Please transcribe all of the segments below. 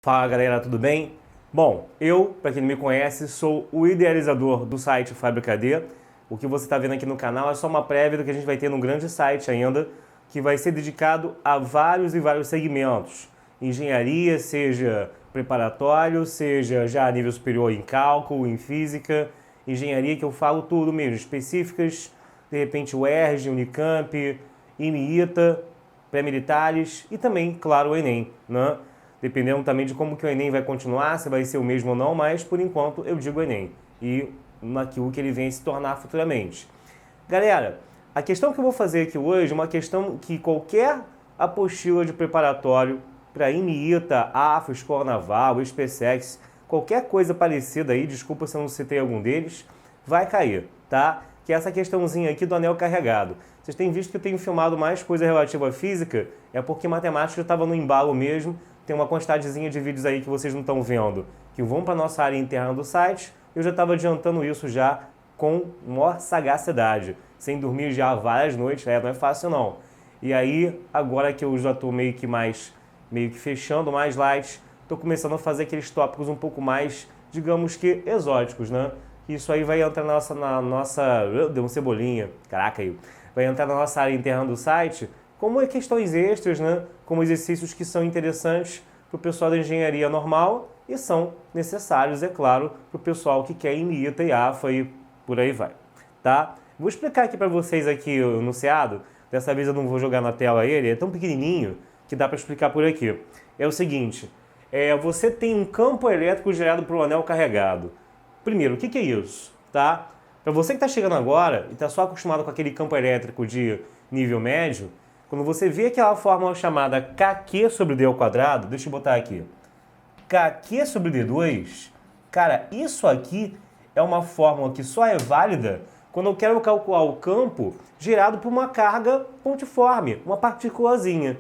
Fala galera, tudo bem? Bom, eu, para quem não me conhece, sou o idealizador do site Fábrica D. O que você está vendo aqui no canal é só uma prévia do que a gente vai ter num grande site ainda, que vai ser dedicado a vários e vários segmentos. Engenharia, seja preparatório, seja já a nível superior em cálculo, em física, engenharia que eu falo tudo mesmo, específicas, de repente o UERJ, Unicamp, IMIITA, pré-militares e também, claro, o Enem, né? Dependendo também de como que o Enem vai continuar, se vai ser o mesmo ou não, mas por enquanto eu digo Enem e naquilo que ele vem se tornar futuramente. Galera, a questão que eu vou fazer aqui hoje é uma questão que qualquer apostila de preparatório para IMIITA, AFA, Escola Naval, SpaceX, qualquer coisa parecida aí, desculpa se eu não citei algum deles, vai cair, tá? Que é essa questãozinha aqui do anel carregado. Vocês têm visto que eu tenho filmado mais coisa relativa à física, é porque matemática já estava no embalo mesmo. Tem uma quantidadezinha de vídeos aí que vocês não estão vendo, que vão para a nossa área interna do site. Eu já estava adiantando isso já com maior sagacidade, sem dormir já várias noites, não é fácil não. E aí, agora que eu já estou meio que fechando mais light, estou começando a fazer aqueles tópicos um pouco mais, digamos que exóticos, né? Isso aí vai entrar na nossa... Deu um cebolinha, caraca aí. Vai entrar na nossa área interna do site, como questões extras, né? Como exercícios que são interessantes para o pessoal da engenharia normal e são necessários, é claro, para o pessoal que quer IMIITA e AFA e por aí vai, tá? Vou explicar aqui para vocês aqui o enunciado, dessa vez eu não vou jogar na tela ele, é tão pequenininho que dá para explicar por aqui. É o seguinte, você tem um campo elétrico gerado por um anel carregado. Primeiro, o que é isso, tá? Para você que está chegando agora e está só acostumado com aquele campo elétrico de nível médio, quando você vê aquela fórmula chamada kq sobre d ao quadrado, deixa eu botar aqui, kq sobre d2, cara, isso aqui é uma fórmula que só é válida quando eu quero calcular o campo gerado por uma carga pontiforme, uma partículazinha.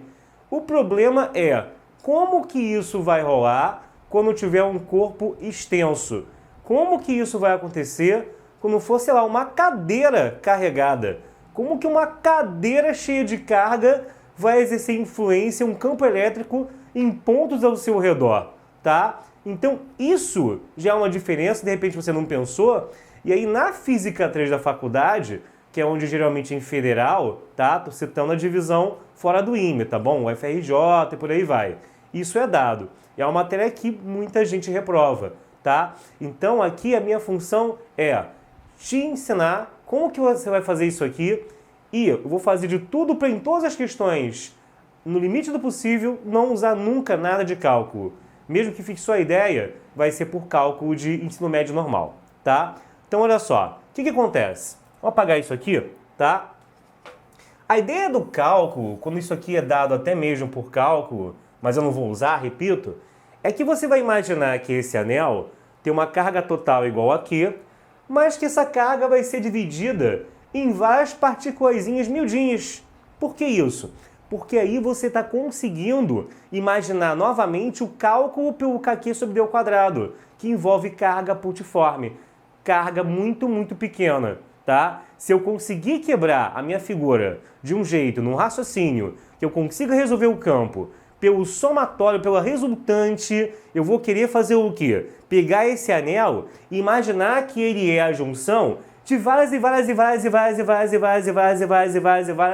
O problema é como que isso vai rolar quando tiver um corpo extenso. Como que isso vai acontecer quando for, sei lá, uma cadeira carregada? Como que uma cadeira cheia de carga vai exercer influência, um campo elétrico em pontos ao seu redor, tá? Então isso já é uma diferença, de repente você não pensou, e aí na Física 3 da faculdade, que é onde geralmente em federal, tá? Tô citando a divisão fora do IME, tá bom? O FRJ e por aí vai. Isso é dado. E é uma matéria que muita gente reprova, tá? Então aqui a minha função é te ensinar como que você vai fazer isso aqui e eu vou fazer de tudo para em todas as questões, no limite do possível, não usar nunca nada de cálculo. Mesmo que fique só a ideia, vai ser por cálculo de ensino médio normal, tá? Então olha só, o que acontece? Vou apagar isso aqui, tá? A ideia do cálculo, quando isso aqui é dado até mesmo por cálculo, mas eu não vou usar, repito, é que você vai imaginar que esse anel tem uma carga total igual aqui, mas que essa carga vai ser dividida em várias partículazinhas miudinhas. Por que isso? Porque aí você está conseguindo imaginar novamente o cálculo pelo kq sobre d ao quadrado, que envolve carga pontiforme, carga muito, muito pequena, tá? Se eu conseguir quebrar a minha figura de um jeito, num raciocínio, que eu consiga resolver o campo pelo somatório, pela resultante, eu vou querer fazer o quê? Pegar esse anel e imaginar que ele é a junção de várias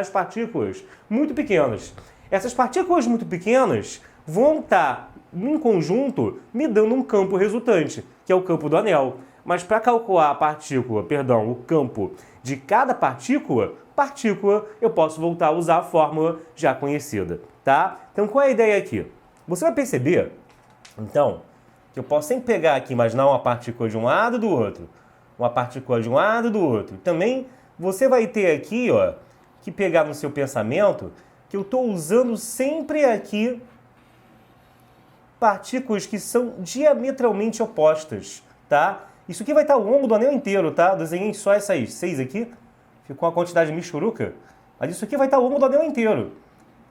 partículas muito pequenas. Essas partículas muito pequenas vão estar em conjunto me dando um campo resultante, que é o campo do anel. Mas para calcular o campo de cada partícula, eu posso voltar a usar a fórmula já conhecida, tá? Então qual é a ideia aqui? Você vai perceber, então, que eu posso sempre pegar aqui, imaginar uma partícula de um lado e do outro, uma partícula de um lado e do outro. Também você vai ter aqui, ó, que pegar no seu pensamento que eu estou usando sempre aqui partículas que são diametralmente opostas, tá? Isso aqui vai estar ao longo do anel inteiro, tá? Desenhei só essas 6 aqui, ficou uma quantidade michuruca, mas isso aqui vai estar ao longo do anel inteiro.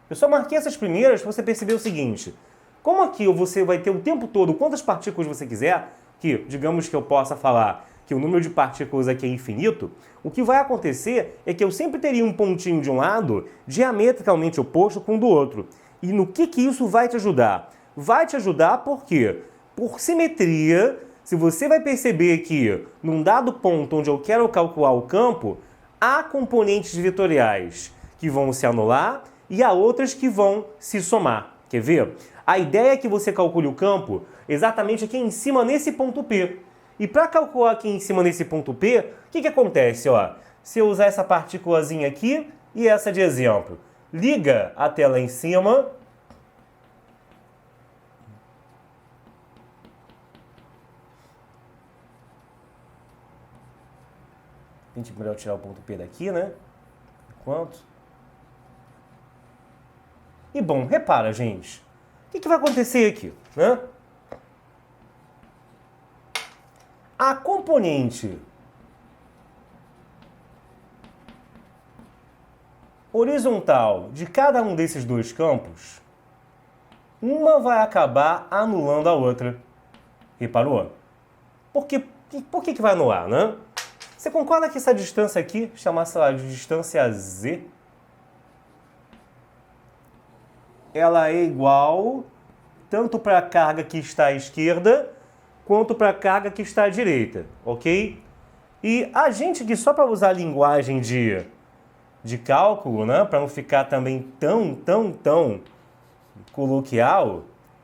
Eu só marquei essas primeiras para você perceber o seguinte, como aqui você vai ter o tempo todo quantas partículas você quiser, que digamos que eu possa falar que o número de partículas aqui é infinito, o que vai acontecer é que eu sempre teria um pontinho de um lado diametralmente oposto com o do outro. E no que isso vai te ajudar? vai te ajudar por quê? Por simetria, se você vai perceber que num dado ponto onde eu quero calcular o campo, há componentes vetoriais que vão se anular e há outras que vão se somar. Quer ver? A ideia é que você calcule o campo exatamente aqui em cima nesse ponto P. E para calcular aqui em cima nesse ponto P, o que acontece? Ó, se eu usar essa partículazinha aqui e essa de exemplo, liga a tela em cima. A gente melhor tirar o ponto P daqui, né? Enquanto. E bom, repara, gente. O que vai acontecer aqui, né? A componente horizontal de cada um desses dois campos, uma vai acabar anulando a outra. Reparou? Por que vai anular, né? Você concorda que essa distância aqui, chamar, sei lá, de distância Z, ela é igual tanto para a carga que está à esquerda quanto para a carga que está à direita, ok? E a gente aqui, só para usar a linguagem de cálculo, né, para não ficar também tão coloquial,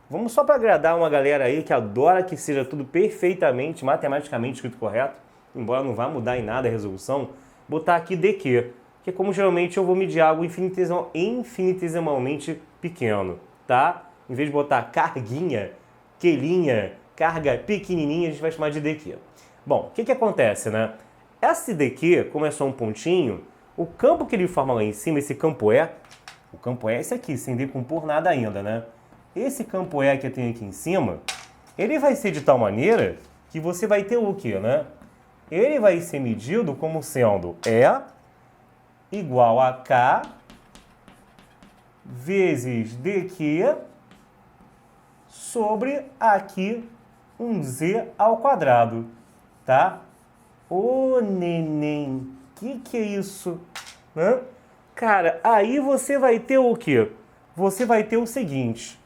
vamos só para agradar uma galera aí que adora que seja tudo perfeitamente, matematicamente escrito correto, embora não vá mudar em nada a resolução, botar aqui dq, que é como geralmente eu vou medir algo infinitesimalmente pequeno, tá? Em vez de botar carguinha, quelinha, carga pequenininha, a gente vai chamar de dq. Bom, o que acontece, né? Esse dq, como é só um pontinho, o campo que ele forma lá em cima, esse campo E, o campo E é esse aqui, sem decompor nada ainda, né? Esse campo E que eu tenho aqui em cima, ele vai ser de tal maneira que você vai ter o quê, né? Ele vai ser medido como sendo E igual a K vezes dq sobre aqui um z ao quadrado, tá? Ô, neném, que é isso? Hã? Cara, aí você vai ter o quê? Você vai ter o seguinte,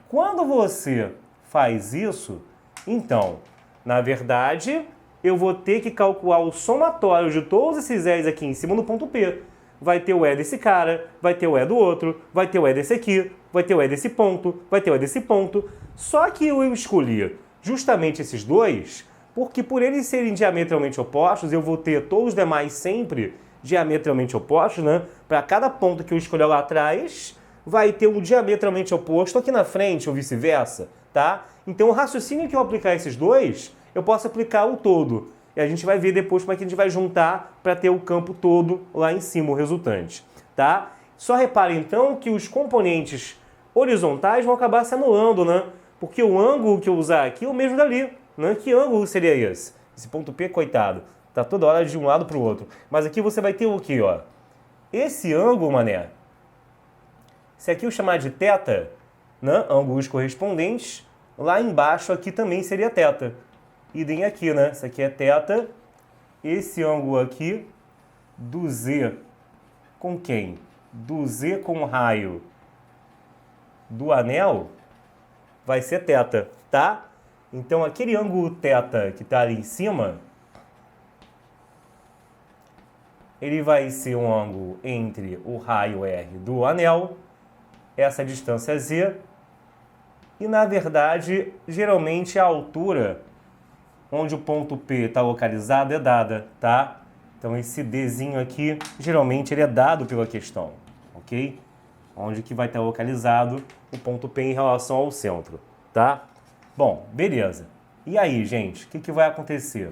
quando você faz isso, então, na verdade, eu vou ter que calcular o somatório de todos esses E's aqui em cima no ponto P. Vai ter o E desse cara, vai ter o E do outro, vai ter o E desse aqui, vai ter o E desse ponto, vai ter o E desse ponto. Só que eu escolhi justamente esses dois, porque por eles serem diametralmente opostos, eu vou ter todos os demais sempre diametralmente opostos, né? Para cada ponto que eu escolher lá atrás, vai ter um diametralmente oposto aqui na frente, ou vice-versa, tá? Então o raciocínio que eu aplicar esses dois, eu posso aplicar o todo. E a gente vai ver depois como é que a gente vai juntar para ter o campo todo lá em cima, o resultante, tá? Só repare então que os componentes horizontais vão acabar se anulando, né? Porque o ângulo que eu usar aqui é o mesmo dali, né? Que ângulo seria esse? Esse ponto P, coitado, tá toda hora de um lado para o outro. Mas aqui você vai ter o quê, ó? Esse ângulo, mané, se aqui eu chamar de θ, né? Ângulos correspondentes, lá embaixo aqui também seria θ. Idem aqui, né? Isso aqui é θ. Esse ângulo aqui do Z com quem? Do Z com o raio do anel vai ser θ, tá? Então aquele ângulo θ que está ali em cima, ele vai ser um ângulo entre o raio R do anel, essa distância Z, e na verdade, geralmente a altura onde o ponto P está localizado é dada, tá? Então esse Dzinho aqui, geralmente ele é dado pela questão, ok? Onde que vai estar localizado o ponto P em relação ao centro, tá? Bom, beleza. E aí, gente, o que vai acontecer?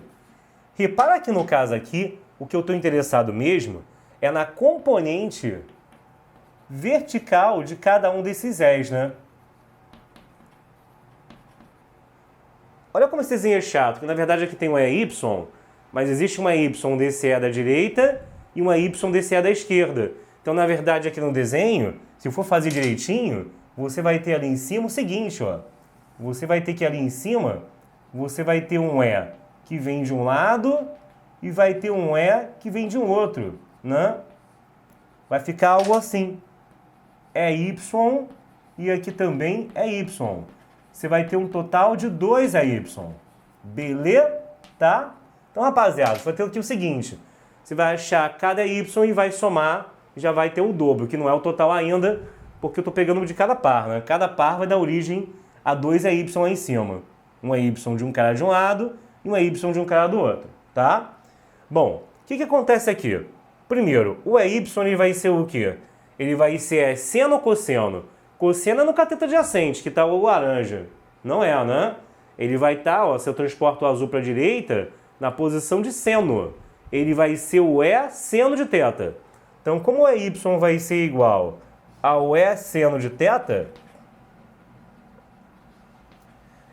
Repara que no caso aqui, o que eu estou interessado mesmo é na componente vertical de cada um desses E's, né? Olha como esse desenho é chato, que na verdade aqui tem um EY, mas existe uma Y desse E da direita e uma Y desse E da esquerda. Então, na verdade, aqui no desenho, se eu for fazer direitinho, você vai ter ali em cima o seguinte, ó. Você vai ter que ali em cima, você vai ter um E que vem de um lado e vai ter um E que vem de um outro, né? Vai ficar algo assim. EY e aqui também é y. Você vai ter um total de 2 EY. Beleza? Tá? Então, rapaziada, você vai ter aqui o seguinte. Você vai achar cada y e vai somar, já vai ter o dobro, que não é o total ainda, porque eu estou pegando de cada par, né? Cada par vai dar origem a 2 EY lá em cima. Um EY de um cara de um lado e um EY de um cara do outro, tá? Bom, o que acontece aqui? Primeiro, o EY ele vai ser o quê? Ele vai ser seno ou cosseno? Cosseno é no cateto adjacente, que está o laranja. Não é, né? Ele vai estar, ó, se eu transporto o azul para a direita, na posição de seno. Ele vai ser o E seno de θ. Então, como o EY vai ser igual ao E seno de θ,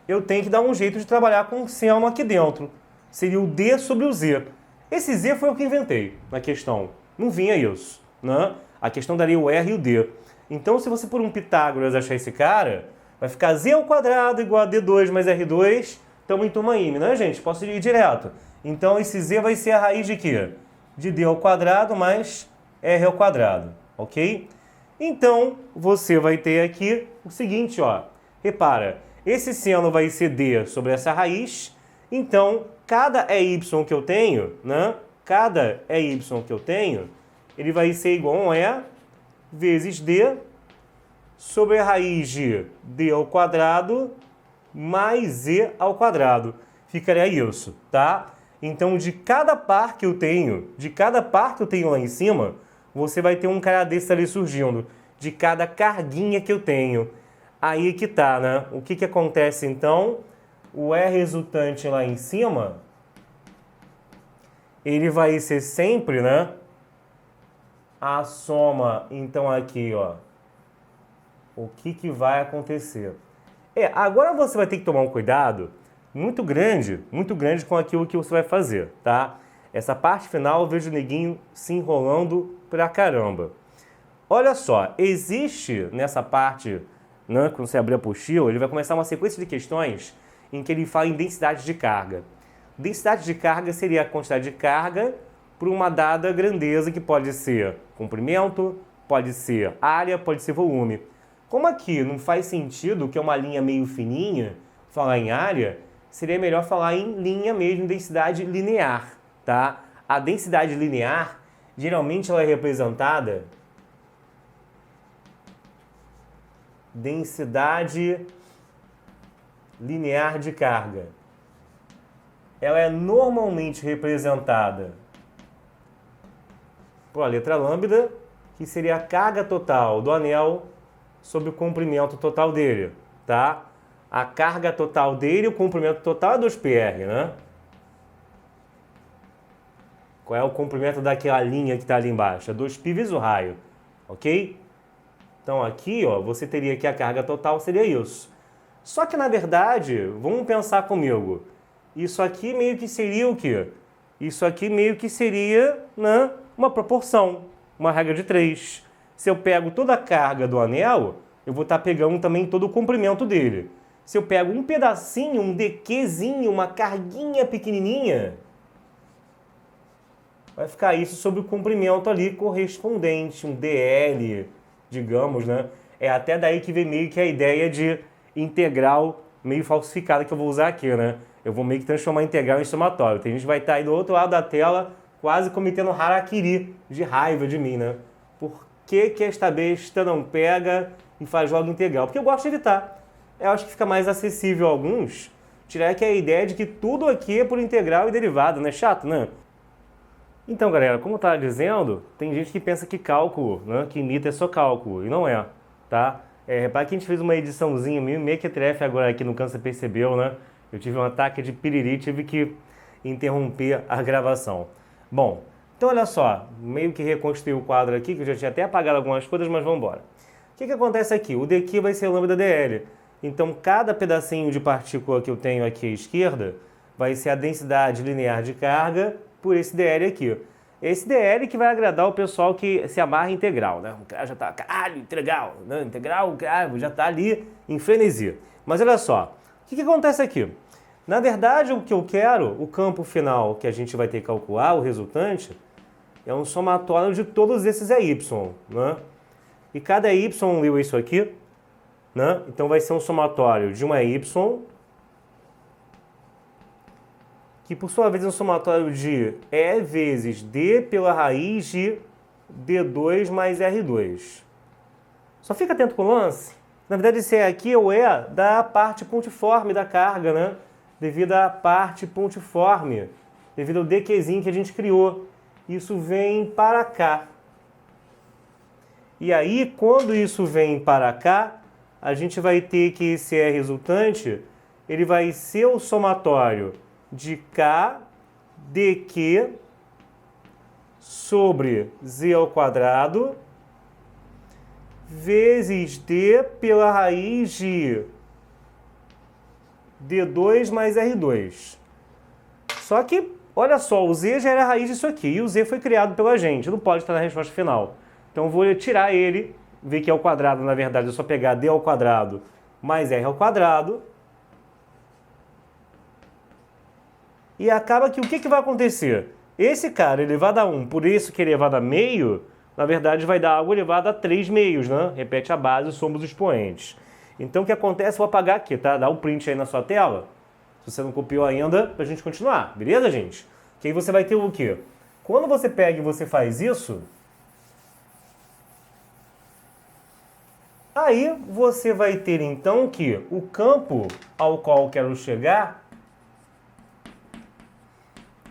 eu tenho que dar um jeito de trabalhar com o seno aqui dentro. Seria o D sobre o Z. Esse Z foi o que inventei na questão. Não vinha isso, né? A questão daria o R e o D. Então, se você por um Pitágoras achar esse cara, vai ficar Z ao quadrado igual a D2 mais R2. Estamos em turma IME, né, gente? Posso ir direto. Então, esse Z vai ser a raiz de quê? De D ao quadrado mais R ao quadrado, ok? Então, você vai ter aqui o seguinte, ó. Repara, esse seno vai ser D sobre essa raiz. Então, cada EY que eu tenho, né? Cada EY que eu tenho, ele vai ser igual a E vezes D sobre a raiz de D ao quadrado mais E ao quadrado. Ficaria isso, tá? Então, de cada par que eu tenho, lá em cima, você vai ter um cara desse ali surgindo. De cada carguinha que eu tenho. Aí que tá, né? O que acontece, então? O E resultante lá em cima, ele vai ser sempre, né? A soma, então, aqui, ó. O que vai acontecer? Agora você vai ter que tomar um cuidado muito grande com aquilo que você vai fazer, tá? Essa parte final eu vejo o neguinho se enrolando pra caramba. Olha só, existe nessa parte, né, quando você abrir a apostila, ele vai começar uma sequência de questões em que ele fala em densidade de carga. Densidade de carga seria a quantidade de carga por uma dada grandeza, que pode ser comprimento, pode ser área, pode ser volume. Como aqui não faz sentido, que é uma linha meio fininha, falar em área, seria melhor falar em linha mesmo, densidade linear, tá? A densidade linear, geralmente ela é representada densidade linear de carga. Ela é normalmente representada por a letra lambda, que seria a carga total do anel sobre o comprimento total dele, tá? A carga total dele, o comprimento total é 2πr, né? Qual é o comprimento daquela linha que está ali embaixo? É 2π vezes o raio, ok? Então aqui, ó, você teria que a carga total seria isso. Só que na verdade, vamos pensar comigo, isso aqui meio que seria o quê? Isso aqui meio que seria, né, uma proporção, uma regra de 3. Se eu pego toda a carga do anel, eu vou estar pegando também todo o comprimento dele. Se eu pego um pedacinho, um dqzinho, uma carguinha pequenininha, vai ficar isso sobre o comprimento ali correspondente, um dl, digamos, né? É até daí que vem meio que a ideia de integral meio falsificada que eu vou usar aqui, né? Eu vou meio que transformar integral em somatório. Tem gente que vai estar aí do outro lado da tela quase cometendo harakiri de raiva de mim, né? Por que esta besta não pega e faz logo integral? Porque eu gosto de evitar. Eu acho que fica mais acessível a alguns tirar que a ideia de que tudo aqui é por integral e derivada, não é chato, né? Então, galera, como eu estava dizendo, tem gente que pensa que cálculo, né, que imita é só cálculo, e não é, tá? Repara que a gente fez uma ediçãozinha meio que trefe agora aqui no canto, você percebeu, né? Eu tive um ataque de piriri, tive que interromper a gravação. Bom, então olha só, meio que reconstruí o quadro aqui, que eu já tinha até apagado algumas coisas, mas vamos embora. O que acontece aqui? O daqui vai ser lambda dl. Então, cada pedacinho de partícula que eu tenho aqui à esquerda vai ser a densidade linear de carga por esse dl aqui. Esse dl que vai agradar o pessoal que se amarra em integral, né? O cara já tá, caralho, integral, né? Integral, cara, já tá ali em frenesi. Mas olha só, o que acontece aqui? Na verdade, o que eu quero, o campo final que a gente vai ter que calcular, o resultante, é um somatório de todos esses EY, né? E cada Y leu isso aqui, né? Então vai ser um somatório de uma y, que por sua vez é um somatório de E vezes D pela raiz de D2 mais R2. Só fica atento com o lance. Na verdade, esse E aqui é o E da parte pontiforme da carga, né? Devido à parte pontiforme, devido ao DQzinho que a gente criou. Isso vem para cá. E aí, quando isso vem para cá, a gente vai ter que esse E resultante, ele vai ser o somatório de K dQ sobre Z ao quadrado vezes D pela raiz de D2 mais R2. Só que, olha só, o Z já era a raiz disso aqui, e o Z foi criado pela gente, não pode estar na resposta final. Então eu vou tirar ele, ver que é o quadrado, na verdade, é só pegar D ao quadrado mais R ao quadrado. E acaba que o que vai acontecer? Esse cara elevado a 1, por isso que é elevado a meio, na verdade vai dar algo elevado a 3 meios, né? Repete a base, somos os expoentes. Então o que acontece, eu vou apagar aqui, tá? Dá um print aí na sua tela, se você não copiou ainda, pra gente continuar, beleza, gente? Que aí você vai ter o quê? Quando você pega e você faz isso, aí você vai ter então que o campo ao qual eu quero chegar,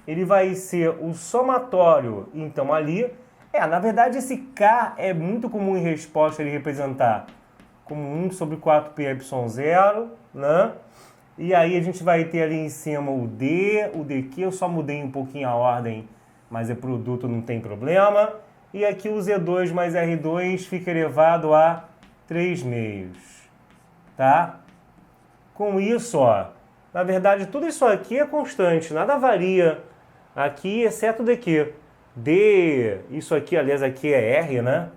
ele vai ser o somatório, então ali, na verdade esse K é muito comum em resposta ele representar como 1 sobre 4πε0, né? E aí a gente vai ter ali em cima o D, o dq, eu só mudei um pouquinho a ordem, mas é produto, não tem problema. E aqui o Z2 mais R2 fica elevado a 3 meios, tá? Com isso, ó, na verdade tudo isso aqui é constante, nada varia aqui, exceto o dq. D, isso aqui, aliás, aqui é R, né?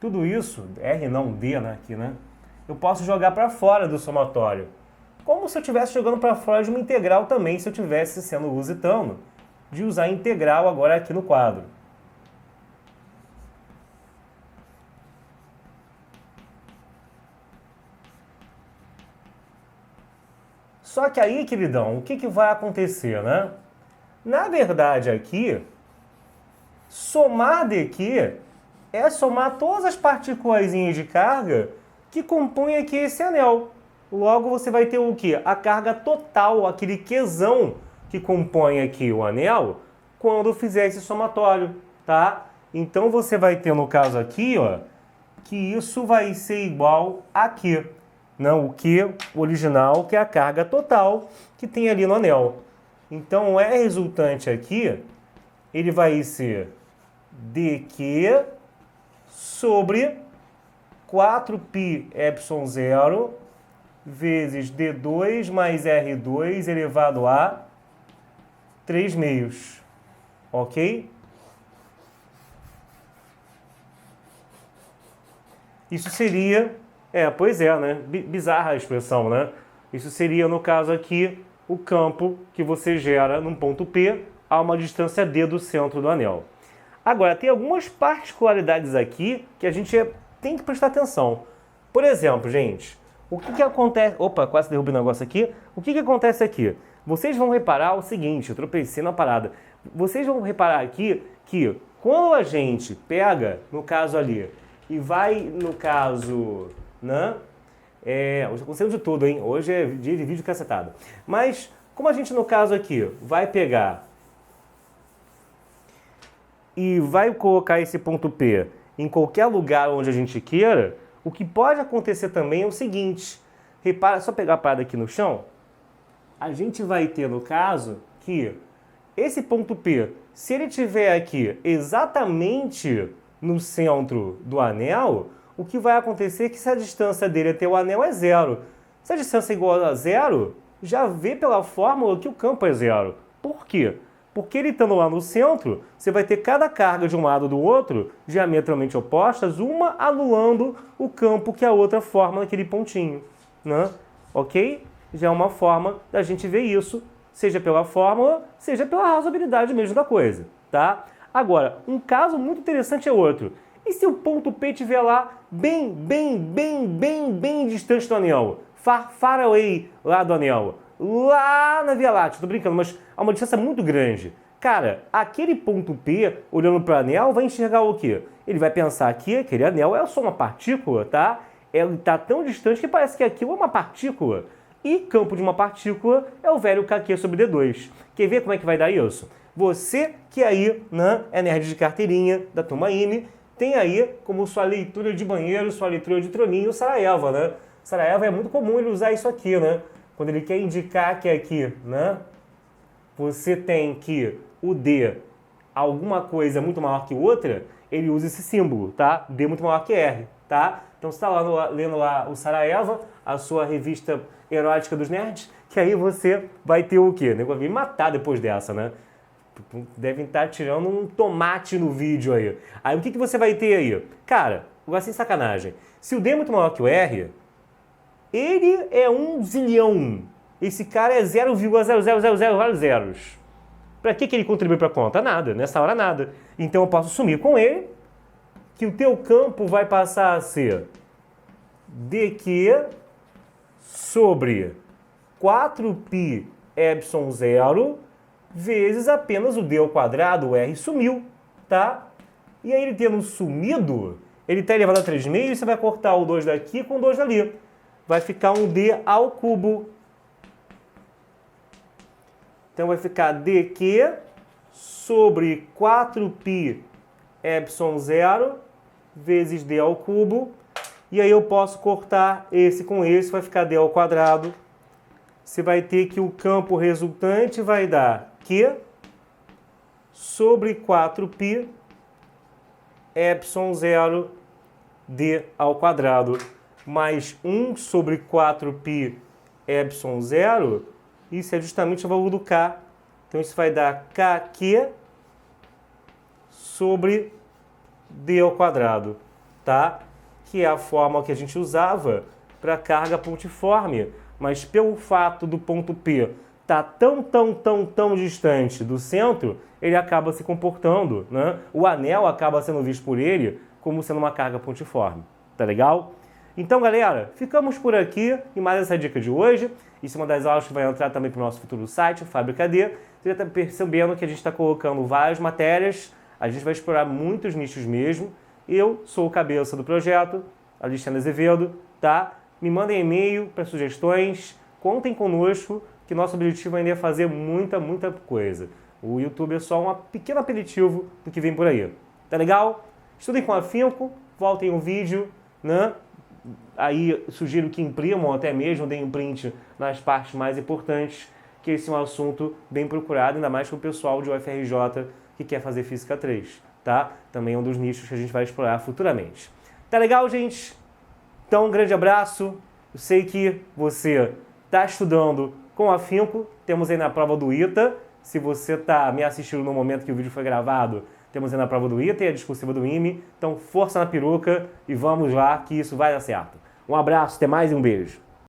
Tudo isso, R não, D, né? Aqui, né? Eu posso jogar para fora do somatório. Como se eu estivesse jogando para fora de uma integral também, se eu estivesse sendo lusitano, de usar integral agora aqui no quadro. Só que aí, queridão, o que vai acontecer, né? Na verdade, aqui, somar daqui é somar todas as partículas de carga que compõem aqui esse anel. Logo, você vai ter o quê? A carga total, aquele Qzão que compõe aqui o anel, quando fizer esse somatório, tá? Então, você vai ter, no caso aqui, ó, que isso vai ser igual a Q. Não, o Q original, que é a carga total que tem ali no anel. Então, o E resultante aqui, ele vai ser dq sobre 4πε0 vezes D2 mais R2 elevado a 3 meios. Ok? Isso seria... pois é, né? Bizarra a expressão, né? Isso seria, no caso aqui, o campo que você gera num ponto P a uma distância D do centro do anel. Agora, tem algumas particularidades aqui que a gente tem que prestar atenção. Por exemplo, gente, o que acontece... Opa, quase derrubei o negócio aqui. O que acontece aqui? Vocês vão reparar o seguinte, eu tropecei na parada. Vocês vão reparar aqui que quando a gente pega, no caso ali, e vai, no caso, né? Hoje aconteceu de tudo, hein? Hoje é dia de vídeo cacetado. Mas, como a gente, no caso aqui, vai pegar e vai colocar esse ponto P em qualquer lugar onde a gente queira, o que pode acontecer também é o seguinte. Repara, só pegar a parada aqui no chão. A gente vai ter, no caso, que esse ponto P, se ele estiver aqui exatamente no centro do anel, o que vai acontecer é que se a distância dele até o anel é zero. Se a distância é igual a zero, já vê pela fórmula que o campo é zero. Por quê? Porque ele estando lá no centro, você vai ter cada carga de um lado do outro, diametralmente opostas, uma anulando o campo que a outra forma naquele pontinho, né? Ok? Já é uma forma da gente ver isso, seja pela fórmula, seja pela razoabilidade mesmo da coisa, tá? Agora, um caso muito interessante é outro. E se o ponto P estiver lá bem distante do anel. Far away lá do anel. Lá na Via Láctea, tô brincando, mas há uma distância muito grande. Cara, aquele ponto P, olhando para o anel, vai enxergar o quê? Ele vai pensar que aquele anel é só uma partícula, tá? Ele está tão distante que parece que aquilo é uma partícula. E campo de uma partícula é o velho Kq sobre D2. Quer ver como é que vai dar isso? Você que aí, né, é nerd de carteirinha da turma IME, tem aí como sua leitura de banheiro, sua leitura de troninho, o Saraiva, né? Saraiva é muito comum ele usar isso aqui, né? Quando ele quer indicar que aqui, né, você tem que o D, alguma coisa muito maior que outra, ele usa esse símbolo, tá? D muito maior que R, tá? Então você está lá lendo lá o Saraiva, a sua revista erótica dos nerds, que aí você vai ter o quê? Vai me matar depois dessa, né? Devem estar tirando um tomate no vídeo aí. Aí o que você vai ter aí? Cara, agora sem sacanagem. Se o D é muito maior que o R, ele é 1 zilhão. Esse cara é 0,00000 vários zeros. Para que ele contribui para a conta? Nada, nessa hora nada. Então eu posso assumir com ele que o teu campo vai passar a ser dq sobre 4π epsilon 0 vezes apenas o d ao quadrado, o r sumiu, tá? E aí ele tendo sumido, ele está elevado a 3 meios, você vai cortar o 2 daqui com o 2 dali. Vai ficar um d ao cubo. Então vai ficar dq sobre 4π epsilon 0 vezes d ao cubo. E aí eu posso cortar esse com esse, vai ficar d ao quadrado. Você vai ter que o campo resultante vai dar q sobre 4π epsilon 0 d ao quadrado mais 1 sobre 4π epsilon 0. Isso é justamente o valor do k. Então isso vai dar kq sobre d ao quadrado, tá? Que é a fórmula que a gente usava para carga pontiforme. Mas pelo fato do ponto P estar tão distante do centro, ele acaba se comportando, né? O anel acaba sendo visto por ele como sendo uma carga pontiforme. Tá legal? Então, galera, ficamos por aqui em mais essa dica de hoje. Isso é uma das aulas que vai entrar também para o nosso futuro site, Fábrica D. Você já está percebendo que a gente está colocando várias matérias, a gente vai explorar muitos nichos mesmo. Eu sou o cabeça do projeto, Alexandre Azevedo, tá? Me mandem e-mail para sugestões, contem conosco, que nosso objetivo ainda é fazer muita coisa. O YouTube é só um pequeno aperitivo do que vem por aí. Tá legal? Estudem com afinco, voltem o vídeo, né? Aí sugiro que imprimam, até mesmo deem print nas partes mais importantes, que esse é um assunto bem procurado, ainda mais para o pessoal de UFRJ que quer fazer Física 3, tá? Também é um dos nichos que a gente vai explorar futuramente. Tá legal, gente? Então, um grande abraço. Eu sei que você está estudando com afinco. Temos aí na prova do ITA. Se você está me assistindo no momento que o vídeo foi gravado, temos aí na prova do ITA e a discursiva do IME. Então, força na peruca e vamos lá que isso vai dar certo. Um abraço, até mais e um beijo.